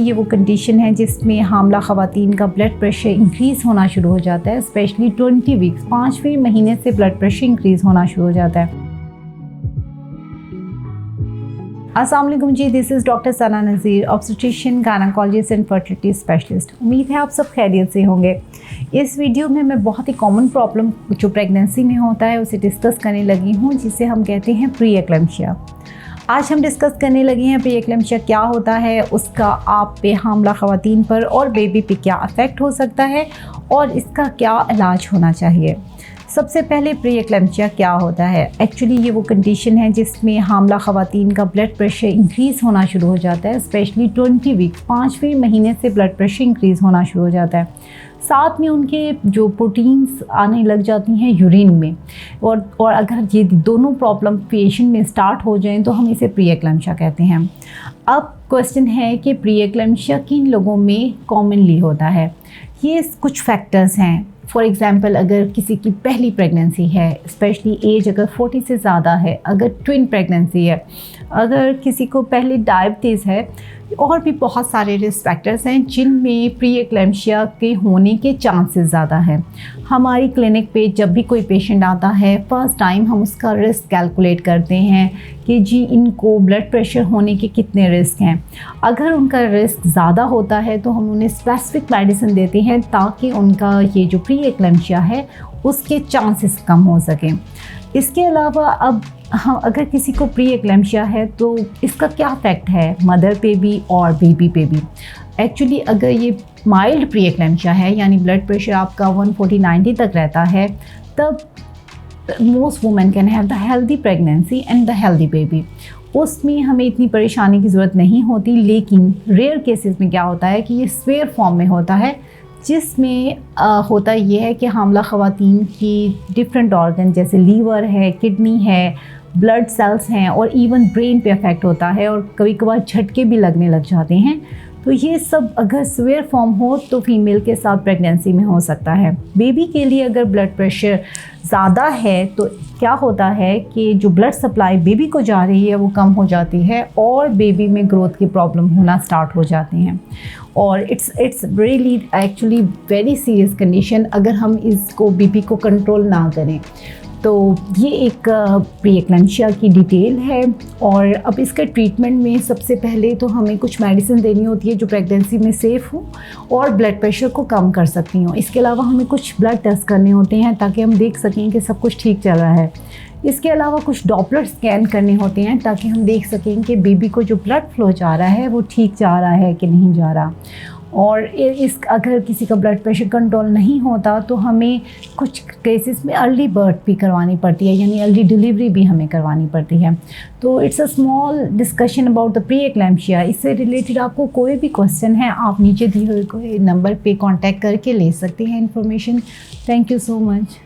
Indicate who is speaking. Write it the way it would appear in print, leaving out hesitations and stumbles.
Speaker 1: ये वो कंडीशन है जिसमें हामला ख़वातीन का ब्लड प्रेशर इंक्रीज़ होना शुरू हो जाता है, स्पेशली 20 वीक्स 5वें महीने से ब्लड प्रेशर इंक्रीज़ होना शुरू हो जाता है। अस्सलाम वालेकुम जी, this is doctor Sana Nazir, obstetrician, gynaecologist and fertility specialist. उम्मीद है आप सब खैरियत से होंगे। इस वीडियो में मैं बहुत ही कॉमन प्रॉब्लम जो प्रेगनेंसी में होता है उसे डिस्कस करने लगी हूँ, जिसे हम कहते हैं प्री एक्लेम्शिया। आज हम डिस्कस करने लगे हैं प्री एक्लेम्शिया क्या होता है, उसका आप पे हामला ख़वातीन पर और बेबी पे क्या अफेक्ट हो सकता है और इसका क्या इलाज होना चाहिए। सबसे पहले प्री एक्लेम्शिया क्या होता है। एक्चुअली ये वो कंडीशन है जिसमें हामला ख़वातीन का ब्लड प्रेशर इंक्रीज़ होना शुरू हो जाता है, स्पेशली 20 वीक्स 5वें महीने से ब्लड प्रेशर इंक्रीज़ होना शुरू हो जाता है। साथ में उनके जो प्रोटीन्स आने लग जाती हैं यूरिन में, और अगर ये दोनों प्रॉब्लम पेशेंट में स्टार्ट हो जाएं तो हम इसे प्री एक्लेम्शिया कहते हैं। अब क्वेश्चन है कि प्री एक्लेम्शिया किन लोगों में कॉमनली होता है। ये कुछ फैक्टर्स हैं। फॉर एग्ज़ाम्पल, अगर किसी की पहली प्रेगनेंसी है, स्पेशली एज अगर 40 से ज़्यादा है, अगर ट्विन प्रेगनेंसी है, अगर किसी को पहले डायबिटीज़ है, और भी बहुत सारे रिस्क फैक्टर्स हैं जिनमें प्री एक्लेम्शिया के होने के चांसेस ज़्यादा हैं। हमारी क्लिनिक पे जब भी कोई पेशेंट आता है, फ़र्स्ट टाइम हम उसका रिस्क कैलकुलेट करते हैं कि जी इनको ब्लड प्रेशर होने के कितने रिस्क हैं। अगर उनका रिस्क ज़्यादा होता है तो हम उन्हें स्पेसिफिक मेडिसिन देते हैं ताकि उनका ये जो प्री एक्लेम्शिया है उसके चांसेस कम हो सकें। इसके अलावा अब हाँ, अगर किसी को प्री एक्लेम्शिया है तो इसका क्या इफ़ेक्ट है मदर पे भी और बेबी पे भी। एक्चुअली अगर ये माइल्ड प्री एक्लेम्शिया है, यानी ब्लड प्रेशर आपका 140/90 तक रहता है, तब most women can have the healthy pregnancy and the healthy baby. उसमें हमें इतनी परेशानी की ज़रूरत नहीं होती। लेकिन रेयर केसेस में क्या होता है कि ये स्वेयर फॉर्म में होता है, जिसमें होता ये है कि हामला ख़वातीन की डिफरेंट ऑर्गन जैसे लीवर है, किडनी है, ब्लड सेल्स हैं और इवन ब्रेन पे अफेक्ट होता है, और कभी कभार झटके भी लगने लग जाते हैं। तो ये सब अगर स्वेयर फॉर्म हो तो फीमेल के साथ प्रेगनेंसी में हो सकता है। बेबी के लिए अगर ब्लड प्रेशर ज़्यादा है तो क्या होता है कि जो ब्लड सप्लाई बेबी को जा रही है वो कम हो जाती है और बेबी में ग्रोथ की प्रॉब्लम होना स्टार्ट हो जाती हैं, और it's really actually very serious condition अगर हम इसको बीपी को कंट्रोल ना करें। तो ये एक प्री एक्लेम्शिया की डिटेल है। और अब इसका ट्रीटमेंट में सबसे पहले तो हमें कुछ मेडिसिन देनी होती है जो प्रेगनेंसी में सेफ़ हो और ब्लड प्रेशर को कम कर सकती हूँ। इसके अलावा हमें कुछ ब्लड टेस्ट करने होते हैं ताकि हम देख सकें कि सब कुछ ठीक चल रहा है। इसके अलावा कुछ डॉपलर स्कैन करने होते हैं ताकि हम देख सकें कि बेबी को जो ब्लड फ्लो जा रहा है वो ठीक जा रहा है कि नहीं जा रहा। और अगर किसी का ब्लड प्रेशर कंट्रोल नहीं होता तो हमें कुछ केसेस में अर्ली बर्थ भी करवानी पड़ती है, यानी अर्ली डिलीवरी भी हमें करवानी पड़ती है। तो it's a small discussion about the pre eclampsia. इससे रिलेटेड आपको कोई भी क्वेश्चन है आप नीचे दिए हुए नंबर पे कांटेक्ट करके ले सकते हैं information. Thank you so much.